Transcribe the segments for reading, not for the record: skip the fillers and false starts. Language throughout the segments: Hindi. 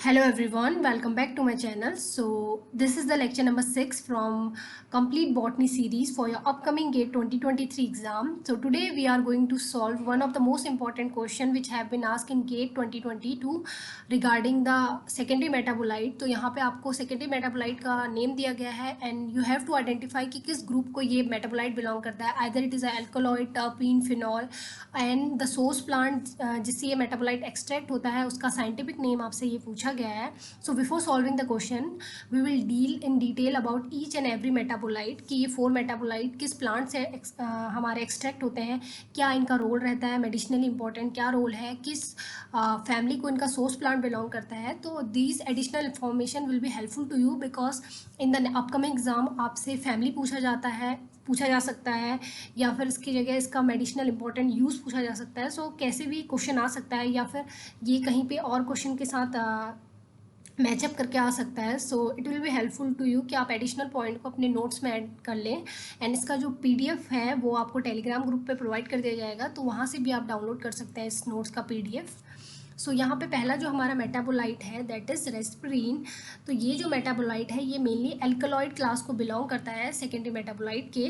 Hello everyone, welcome back to my channel. So this is the lecture number 6 from Complete Botany series for your upcoming GATE 2023 exam. So today we are going to solve one of the most important question which have been asked in GATE 2022 regarding the secondary metabolite. तो यहाँ पे आपको secondary metabolite का name दिया गया है and you have to identify कि किस group को ये metabolite belong करता है. Either it is a alkaloid, terpene, phenol and the source plant जिससे ये metabolite extract होता है उसका scientific name आपसे ये पूछा गया है. So before solving the question, we will deal in detail about each and every metabolite कि ये 4 metabolite किस plant से हमारे extract होते हैं, क्या इनका रोल रहता है, medicinally important क्या रोल है, किस family को इनका source plant belong करता है. तो these additional information will be helpful to you because in the upcoming exam आपसे family पूछा जा सकता है या फिर इसकी जगह इसका मेडिसिनल इंपॉर्टेंट यूज़ पूछा जा सकता है. सो कैसे भी क्वेश्चन आ सकता है या फिर ये कहीं पे और क्वेश्चन के साथ मैचअप करके आ सकता है. So it will be helpful to you कि आप एडिशनल पॉइंट को अपने नोट्स में ऐड कर लें. एंड इसका जो पीडीएफ है वो आपको टेलीग्राम ग्रुप पे प्रोवाइड कर दिया जाएगा, तो वहाँ से भी आप डाउनलोड कर सकते हैं इस नोट्स का पीडीएफ. सो यहाँ पे पहला जो हमारा मेटाबोलाइट है दैट इज़ रेस्पिरीन. तो ये जो मेटाबोलाइट है ये मेनली एल्कलॉइड क्लास को बिलोंग करता है सेकेंडरी मेटाबोलाइट के.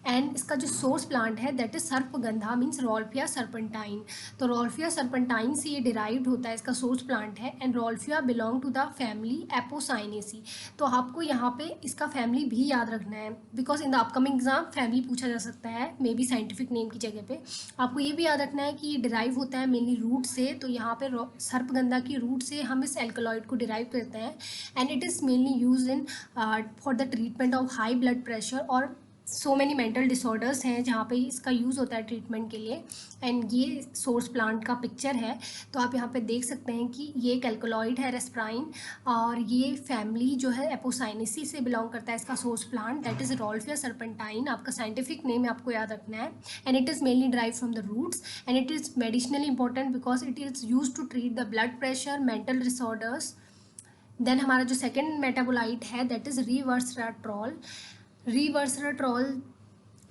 एंड इसका जो सोर्स प्लांट है that is sarpagandha means Rauwolfia serpentine. तो रोल्फिया सर्पेंटाइन से ये डिराइव्ड होता है, इसका सोर्स प्लांट है. And Rauwolfia belong to the family Apocynaceae. तो आपको यहाँ पे इसका फैमिली भी याद रखना है because in the upcoming exam family पूछा जा सकता है मे बी साइंटिफिक नेम की जगह पे. आपको ये भी याद रखना है कि ये डिराइव होता है मेनली रूट से. तो यहाँ पे सर्पगंधा की रूट से हम इस एल्कलॉइड को डिराइव करते हैं. And it is mainly use in for the treatment of high blood pressure और सो मैनी मेंटल डिसऑर्डर्स हैं जहाँ पे इसका यूज़ होता है ट्रीटमेंट के लिए. एंड ये सोर्स प्लांट का पिक्चर है. तो आप यहाँ पे देख सकते हैं कि ये एक एल्कलॉइड है रेस्पराइन और ये फैमिली जो है एपोसाइनेसी से बिलोंग करता है इसका source plant that is Rauwolfia serpentine. आपका साइंटिफिक नेम आपको याद रखना है. And it is mainly drive from the roots and it is medicinally important because it is use to treat the blood pressure mental disorders. Then हमारा जो सेकेंड मेटाबोलाइट है दैट इज़ रिवर्सराट्रॉल. रिवर्सराट्रॉल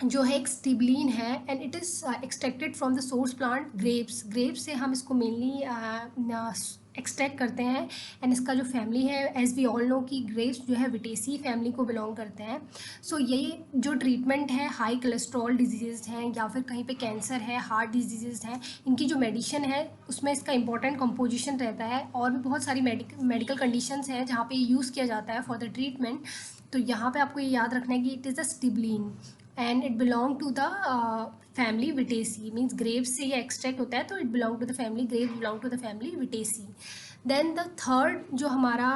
जो है एक स्टिबलिन है and it is extracted from the source plant grapes से हम इसको मेनली एक्सट्रैक्ट करते हैं. एंड इसका जो फैमिली है एज वी ऑल नो कि ग्रेप्स जो है विटेसी फैमिली को बिलोंग करते हैं. सो ये जो ट्रीटमेंट है हाई कोलेस्ट्रॉल डिजीज़ हैं या फिर कहीं पे कैंसर है, हार्ट डिजीज़ हैं, इनकी जो मेडिसिन है उसमें इसका इंपॉर्टेंट कंपोजिशन रहता है. और भी बहुत सारी मेडिकल कंडीशंस हैं जहाँ पे यूज़ किया जाता है फॉर द ट्रीटमेंट. तो यहाँ पे आपको ये याद रखना है कि it is a stilbene and it belong to the family Vitaceae means grapes से ये एक्सट्रैक्ट होता है. तो it belong to the family grapes belong to the family Vitaceae. Then the third जो हमारा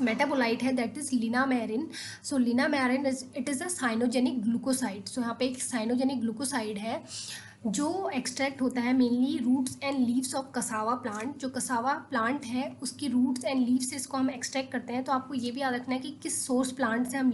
मेटाबोलाइट है that is linamarin. So linamarin it is a cyanogenic glucoside. So यहाँ पे एक साइनोजेनिक ग्लूकोसाइड है जो एक्सट्रैक्ट होता है mainly roots and leaves of cassava plant. जो कसावा प्लांट है उसकी रूट्स एंड लीव्स से इसको हम एक्सट्रैक्ट करते हैं. तो आपको ये भी याद रखना है कि किस सोर्स प्लांट से हम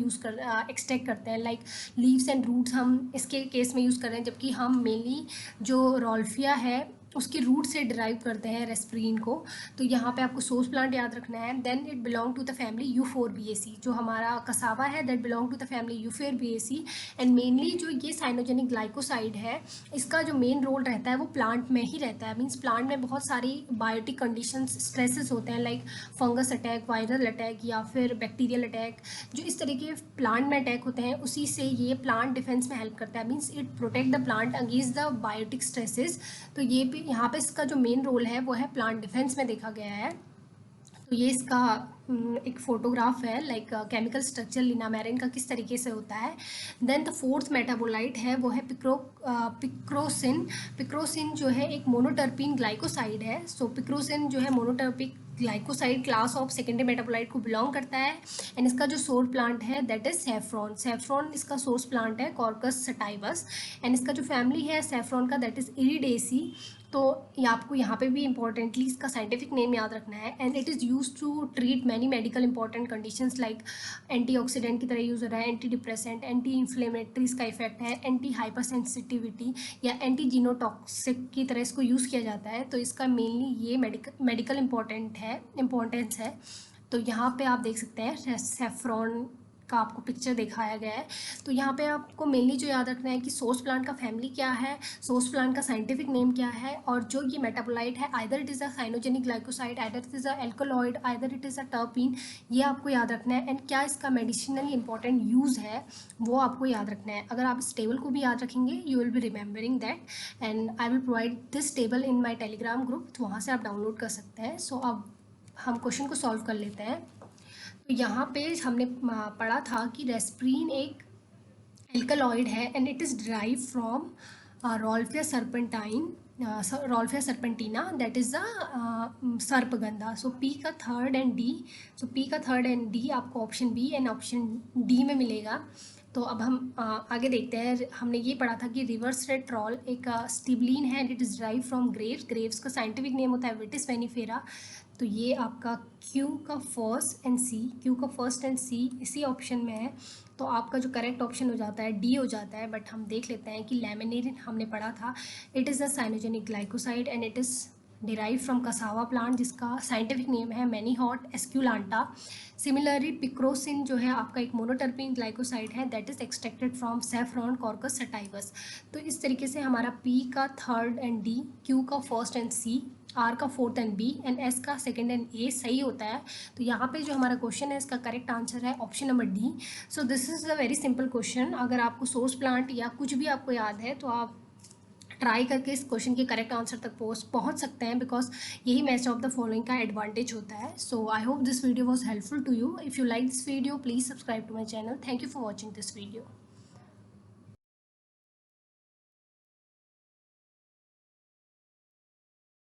एक्सट्रैक्ट करते हैं. लाइक लीव्स एंड रूट्स हम इसके केस में यूज़ कर रहे हैं, जबकि हम मेनली जो रोल्फिया है उसके रूट से डिराइव करते हैं रेस्परीन को. तो यहाँ पे आपको सोर्स प्लांट याद रखना है. Then it belong to the family Euphorbiaceae. जो हमारा कसावा है that belong to the family Euphorbiaceae. And mainly जो ये साइनोजेनिक ग्लाइकोसाइड है इसका जो मेन रोल रहता है वो प्लांट में ही रहता है. मीन्स प्लांट में बहुत सारी बायोटिक कंडीशंस स्ट्रेसेस होते हैं like fungus attack, viral attack या फिर बैक्टीरियल अटैक. जो इस तरह के प्लांट में अटैक होते हैं उसी से ये प्लांट डिफेंस में हेल्प करता है. Means it protect the plant against the biotic stresses. तो ये भी यहाँ पे इसका जो मेन रोल है वो है प्लांट डिफेंस में देखा गया है. तो ये इसका एक फोटोग्राफ है लाइक केमिकल स्ट्रक्चर लिनामेरिन का किस तरीके से होता है. देन द फोर्थ मेटाबोलाइट है वो है पिक्रोसिन. पिक्रोसिन जो है एक मोनोटर्पीन ग्लाइकोसाइड है. सो पिक्रोसिन जो है monoterpic glycoside class of secondary metabolite को बिलोंग करता है. एंड इसका जो सोर्स प्लांट है दैट इज सेफ्रॉन. सेफ्रॉन इसका सोर्स प्लांट है कॉर्कस सटाइवस. एंड इसका जो फैमिली है सेफ्रॉन का दैट इज इरिडेसी. तो ये आपको यहाँ पे भी इंपॉर्टेंटली इसका साइंटिफिक नेम याद रखना है. And it is use to treat many medical important conditions like antioxidant की तरह यूज़ हो रहा है, एंटी डिप्रेसेंट, एंटी इन्फ्लेमेटरी इसका इफेक्ट है, एंटी हाइपर सेंसिटिविटी या एंटी जीनोटॉक्सिक की तरह इसको यूज़ किया जाता है. तो इसका मेनली ये मेडिकल इम्पोर्टेंस है. तो यहाँ पे आप देख सकते हैं सेफ्रॉन का आपको पिक्चर दिखाया गया है। तो यहाँ पे आपको मेनली जो याद रखना है कि सोर्स प्लांट का फैमिली क्या है, सोर्स प्लांट का साइंटिफिक नेम क्या है, और जो ये मेटाबोलाइट है either it is a cyanogenic glycoside, either it is a alkaloid, either it is a terpene, ये आपको याद रखना है। एंड क्या इसका मेडिसिनली इंपॉर्टेंट यूज़ है वो आपको याद रखना है। अगर आप इस टेबल को भी याद रखेंगे you will be remembering that, and I will provide this table in my Telegram group, तो वहाँ से आप डाउनलोड कर सकते हैं। सो अब हम क्वेश्चन को सॉल्व कर लेते हैं। तो यहाँ पे हमने पढ़ा था कि रेस्प्रीन एक एल्कलॉइड है and it is derive from Rauwolfia serpentine, Rauwolfia serpentina, that is the sarpagandha. So P का third and D, so P का थर्ड एंड डी आपको option B and option D में मिलेगा। तो अब हम आगे देखते हैं। हमने ये पढ़ा था कि रिवर्स रेट्रॉल एक स्टिबलिन है and it is derive from Graves, Graves का साइंटिफिक नेम होता है विटिस वेनिफेरा। तो ये आपका क्यू का फर्स्ट एंड सी, क्यू का फर्स्ट एंड सी इसी ऑप्शन में है। तो आपका जो करेक्ट ऑप्शन हो जाता है डी हो जाता है। बट हम देख लेते हैं कि लैमिनेरिन हमने पढ़ा था, it is a cyanogenic glycoside and it is derive from cassava plant जिसका साइंटिफिक नेम है मैनीहॉट एस्क्यूलांटा। सिमिलरली पिक्रोसिन जो है आपका एक मोनोटर्पीन ग्लाइकोसाइड है that is extracted from saffron Crocus sativus. तो इस तरीके से हमारा पी का थर्ड एंड डी, क्यू का फर्स्ट एंड सी, आर का fourth and B and S का सेकंड एंड ए सही होता है। तो यहाँ पे जो हमारा क्वेश्चन है इसका करेक्ट आंसर है option number D. So this is a very simple question. अगर आपको सोर्स प्लांट या कुछ भी आपको याद है तो आप ट्राई करके इस क्वेश्चन के करेक्ट आंसर तक पहुँच सकते हैं, बिकॉज यही मैच ऑफ द फॉलोइंग का एडवांटेज होता है। So I hope this video was helpful to you. If you like this video please subscribe to my channel. Thank you for watching this video.